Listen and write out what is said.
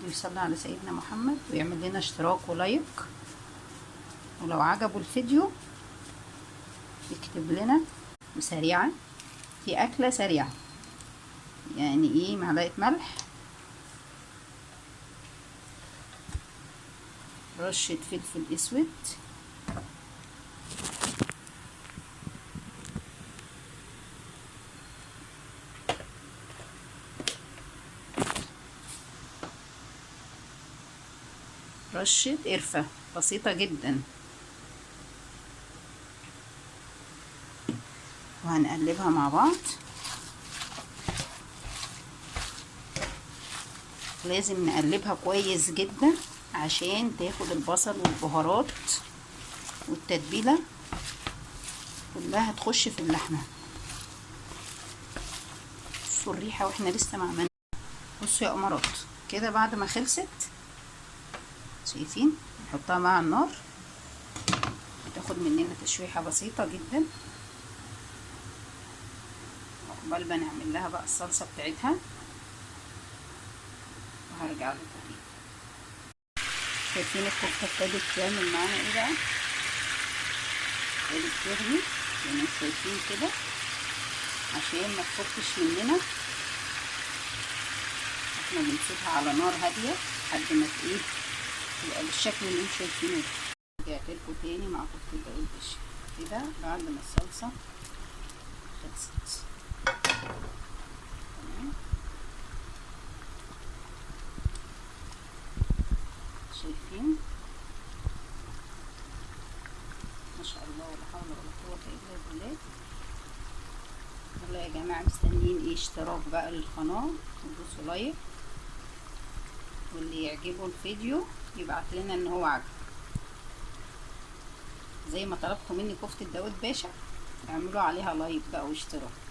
ويصلي على سيدنا محمد ويعمل لنا اشتراك ولايك. ولو عجبه الفيديو يكتب لنا. وسريعة، في أكلة سريعة، يعني ايه، معلقة ملح، رشة فلفل اسود، رشة قرفة بسيطة جدا، وهنقلبها مع بعض. لازم نقلبها كويس جدا عشان تاخد البصل والبهارات والتتبيلة كلها تخش في اللحمة. بصوا الريحة واحنا لسه ما عملنا. بصوا يا امارات كده بعد ما خلصت، شايفين؟ نحطها مع النار، هتاخد مننا تشويحة بسيطة جدا عقبال ما نعمل لها بقى الصلصة بتاعتها. وهرجع لكم تاني. شايفين الكفتة ابتدت تعمل معانا ايه بقى؟ ابتدت تغلي زي ما انتم شايفين كده، عشان ما تفكش مننا. احنا بنسيبها على نار هاديه لحد ما ايه يبقى بالشكل اللي انتم شايفينه ده. رجعت لكم تاني مع كفته الدجاج بالبش كده بعد ما الصلصه خلصت. تمام، شايفين؟ ما شاء الله، ولا حول ولا قوه الا بالله. يلا يا جماعه، مستنيين ايه؟ اشتراك بقى للقناه ودوسوا لايك، واللي يعجبه الفيديو يبعت لنا ان هو عجبه. زي ما طلبتوا مني كفتة داود باشا، اعملوا عليها لايك بقى واشتراك.